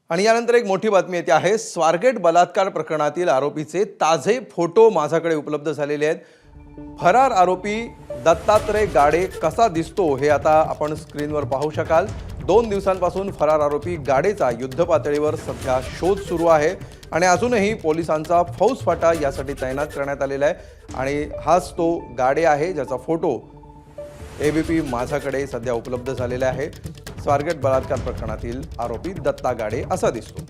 आणि यानंतर एक मोठी बातमी येते आहे। स्वारगेट बलात्कार प्रकरणातील आरोपीचे ताजे फोटो माझ्याकडे उपलब्ध झालेले आहेत। फरार आरोपी दत्तात्रय गाडे कसा दिसतो हे आता आपण स्क्रीनवर पाहू शकाल। 2 दिवसांपासून फरार आरोपी गाडेचा युद्ध पातळीवर सध्या शोध सुरू आहे आणि अजूनही पोलिसांचा फौजफाटा यासाठी तैनात करण्यात आलेला आहे आणि हाच तो गाडे आहे ज्याचा फोटो एबीपी माझ्याकडे सध्या उपलब्ध झालेला आहे। स्वारगेट बलात्कार प्रकरणातील आरोपी दत्ता गाडे असा दिसतो।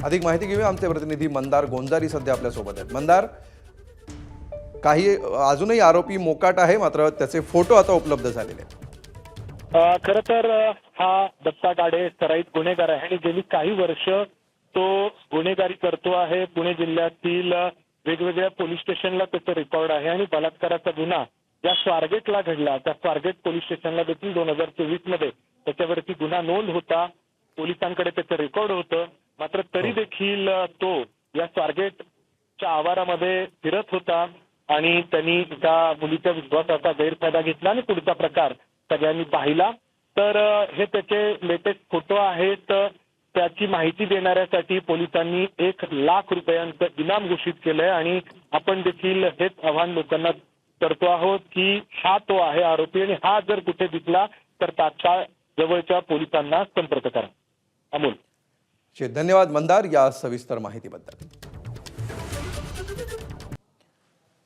अधिक माहिती घेऊया, आमचे प्रतिनिधी मंदार गोंजारी सध्या आपल्या सोबत आहेत। मंदार, काही अजूनही आरोपी मोकाट आहे मात्र त्याचे फोटो आता उपलब्ध झालेले आहेत। खरं तर हा दत्ता गाडे सराईत गुन्हेगार आहे आणि गेली काही वर्ष तो गुन्हेगारी करतो आहे। पुणे जिल्ह्यातील वेगवेगळ्या पोलीस स्टेशनला त्याचं रेकॉर्ड आहे आणि बलात्काराचा गुन्हा ज्या स्वारगेटला घडला त्या स्वारगेट पोलीस स्टेशनला देखील 2024 मध्ये त्याच्यावरती गुन्हा नोंद होता। पोलिसांकडे त्याचं रेकॉर्ड होतं, मात्र तरी देखील तो या स्वारगेटच्या आवारामध्ये फिरत होता आणि त्यांनी त्या मुलीच्या विश्वासाचा गैरफायदा घेतला आणि पुढचा प्रकार सगळ्यांनी पाहिला। तर हे त्याचे लेटेस्ट फोटो आहेत। त्याची माहिती देणाऱ्यासाठी पोलिसांनी 1 लाख रुपयांचं इनाम घोषित केलंय आणि आपण देखील हेच आव्हान लोकांना करतो आहोत की हा तो आहे आरोपी आणि हा जर कुठे दिसला तर तात्काळ जवळच्या पोलिसांना संपर्क करा। अमोल, धन्यवाद मंदार या सविस्तर माहितीबद्दल।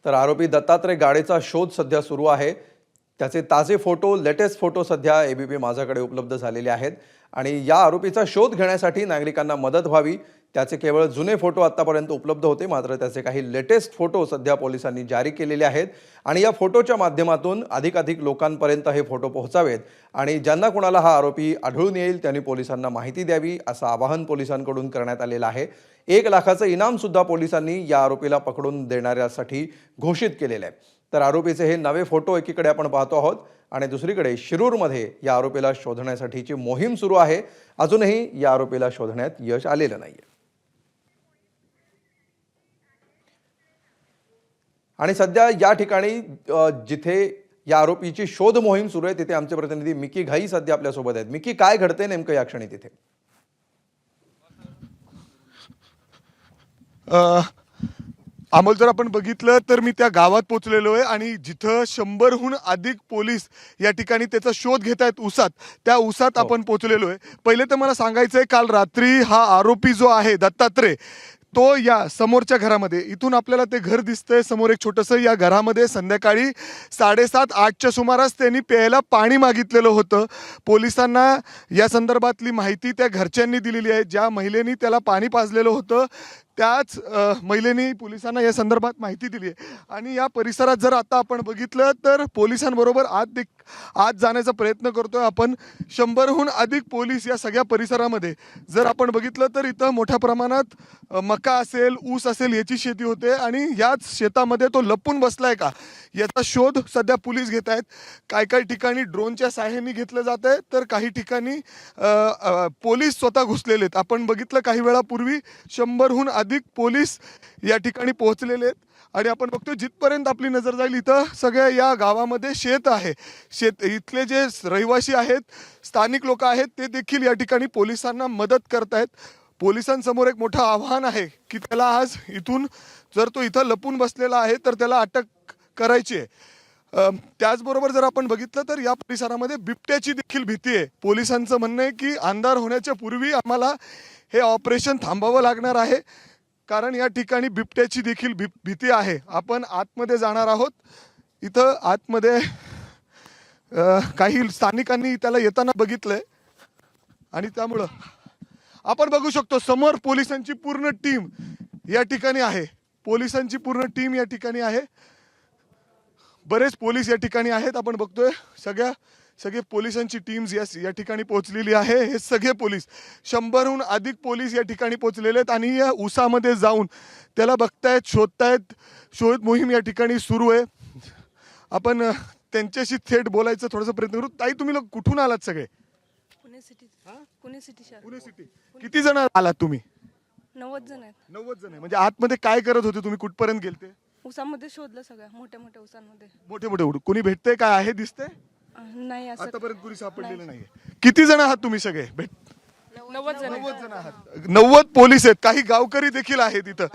तर आरोपी दत्तात्रय गाडेचा शोध सध्या सुरू आहे। त्याचे ताजे फोटो, लेटेस्ट फोटो सध्या एबीपी माझ्याकडे उपलब्ध झालेले आहेत आणि या आरोपीचा शोध घेण्यासाठी नागरिकांना मदत व्हावी त्याचे केवळ जुने फोटो आतापर्यंत उपलब्ध होते, मात्र त्याचे काही लेटेस्ट फोटो सध्या पोलिसांनी जारी केलेले आहेत आणि या फोटोच्या माध्यमातून अधिकाधिक लोकांपर्यंत हे फोटो पोहोचावेत आणि ज्यांना कोणाला हा आरोपी आढळून येईल त्यांनी पोलिसांना माहिती द्यावी असं आवाहन पोलिसांकडून करण्यात आलेलं आहे। 1 लाखाचं इनाम सुद्धा पोलिसांनी या आरोपीला पकडून देणाऱ्यासाठी घोषित केलेलं आहे। तर आरोपीचे हे नवे फोटो एकीकडे आपण पाहतो आहोत आणि दुसरीकडे शिरूरमध्ये या आरोपीला शोधण्यासाठीची मोहीम सुरू आहे। अजूनही या आरोपीला शोधण्यात यश आलेलं नाहीये आणि सध्या या ठिकाणी जिथे या आरोपीची शोध मोहीम सुरू आहे तिथे आमचे प्रतिनिधी मिकी घाई सध्या आपल्या सोबत आहेत। मिकी, काय घडते नेमकं या क्षणी तिथे? अमोल, जर आपण बघितलं तर मी त्या गावात पोहोचलेलो आहे आणि जिथं 100हून अधिक पोलीस या ठिकाणी त्याचा शोध घेत आहेत त्या ऊसात आपण पोहोचलेलो आहे। पहिले तर मला सांगायचं आहे, काल रात्री हा आरोपी जो आहे दत्तात्रय तो या समोरच्या घरामध्ये, इथून आपल्याला ते घर दिसतंय समोर एक छोटंसं, या घरामध्ये संध्याकाळी 7:30-8च्या सुमारास त्यांनी प्यायला पाणी मागितलेलं होतं। पोलिसांना या संदर्भातली माहिती त्या घरच्यांनी दिलेली आहे। ज्या महिलेनी त्याला पाणी पाजलेलं होतं त्याच महिलेनी पोलिसांना या संदर्भात माहिती दिली आहे आणि या परिसरात जर आता आपण बघितलं तर पोलिसांबरोबर आत जाण्याचा प्रयत्न करतोय आपण। 100हून अधिक पोलीस या सगळ्या परिसरामध्ये जर आपण बघितलं तर इथं मोठ्या प्रमाणात मका असेल, ऊस असेल याची शेती होते आणि याच शेतामध्ये तो लपून बसलाय का याचा शोध सध्या पोलीस घेत आहेत। काही ठिकाणी ड्रोनच्या सहाय्याने घेतलं जात आहे तर काही ठिकाणी पोलीस स्वतः घुसलेले आहेत। आपण बघितलं काही वेळापूर्वी 100हून अधिक पोलीस या ठिकाणी पोहोचलेले आहेत आणि आपण बघतो जिथपर्यंत आपली नजर जाईल इथं सगळ्या या गावामध्ये शेत आहे। इथले जे रहिवासी आहेत, स्थानिक लोक आहेत, ते देखील या ठिकाणी पोलिसांना मदत करतायत। पोलिसांसमोर एक मोठं आव्हान आहे की त्याला आज इथून, जर तो इथं लपून बसलेला आहे तर त्याला अटक करायची आहे। त्याचबरोबर जर आपण बघितलं तर या परिसरामध्ये बिबट्याची देखील भीती आहे। पोलिसांचं म्हणणं आहे की अंधार होण्याच्या पूर्वी आम्हाला हे ऑपरेशन थांबावं लागणार आहे कारण या ठिकाणी बिबट्याची देखील भीती आहे। आपण आतमध्ये जाणार आहोत। इथं आतमध्ये काही स्थानिकांनी त्याला येताना बघितलंय आणि त्यामुळं आपण बघू शकतो समोर पोलिसांची पूर्ण टीम या ठिकाणी आहे। पोलिसांची पूर्ण टीम या ठिकाणी आहे। बरेच पोलीस या ठिकाणी आहेत। आपण बघतोय सगळे पोलिसांची टीम्स या ठिकाणी पोहोचलेली आहे। हे सगळे पोलीस 100हून अधिक पोलीस या ठिकाणी पोहोचलेले आहेत आणि या ऊसामध्ये जाऊन त्याला बघतायत, शोधतायत। शोध मोहीम या ठिकाणी सुरू आहे। आपण त्यांच्याशी थेट बोलायचं थोडासा प्रयत्न करू। ताई, तुम्ही लोक कुठून आलात सगळे? पुणे सिटी। पुणे सिटी शहर। पुणे सिटी। किती जण आलात तुम्ही? 90 जण आहेत। 90 जण आहे। म्हणजे आतमध्ये काय करत होते तुम्ही? कुठपर्यंत गेलते? ऊसामध्ये शोधलं सगळं, मोठ्या मोठ्या ऊसांमध्ये। मोठे कोणी भेटतंय? काय आहे दिसतंय? नाही, असं आतापर्यंत कुणी सापडलेलं नाहीये। किती जण आहात तुम्ही सगळे? 90 जण 90 जण आहात. 90 पोलीस आहेत, काही गावकरी देखील आहेत इथं.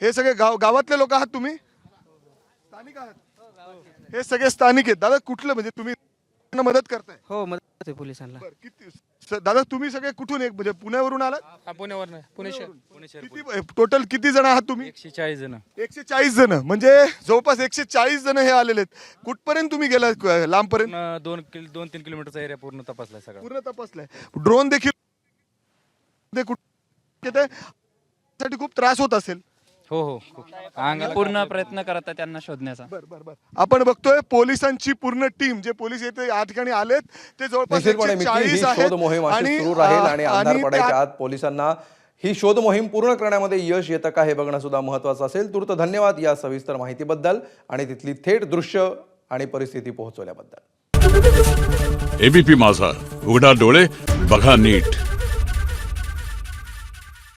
हे सगळे गावातले लोक आहात तुम्ही? स्थानिक आहात? हे सगळे स्थानिक आहेत. दादा कुठलं म्हणजे तुम्ही त्यांना मदत करताय? हो मदत आहे पोलिसांना. बरं, किती दादा तुम्ही सगळे कुठून एक म्हणजे पुण्यावरून आलात? पुण्यावर पुणे शहर किती टोटल किती जण आहात तुम्ही? 140 जण. 140 जण म्हणजे जवळपास 140 जण हे आलेले आहेत. कुठपर्यंत तुम्ही गेला लांबपर्यंत? 2-3 किलोमीटरचा एरिया पूर्ण तपासलाय सगळा. पूर्ण तपासलाय. ड्रोन देखील साठी खूप त्रास होत असेल. हो हो पूर्ण प्रयत्न करत आहे त्यांना शोधण्याचा. बर आपण बघतोय पोलिसांची पूर्ण टीम जे पोलीस येथे या ठिकाणी आलेत ते जवळपास निश्चितपणे मिठी, ही 140 आहेत. शोध मोहीम अशी सुरू राहील आणि अंधार पडायच्या आत पोलिसांना ही शोध मोहीम पूर्ण करण्यामध्ये यश येतं का हे बघणं सुद्धा महत्वाचं असेल. तूर्त धन्यवाद या सविस्तर माहितीबद्दल आणि तिथली थेट दृश्य आणि परिस्थिती पोहोचवल्याबद्दल. एबीपी माझा, उघडा डोळे बघा नीट.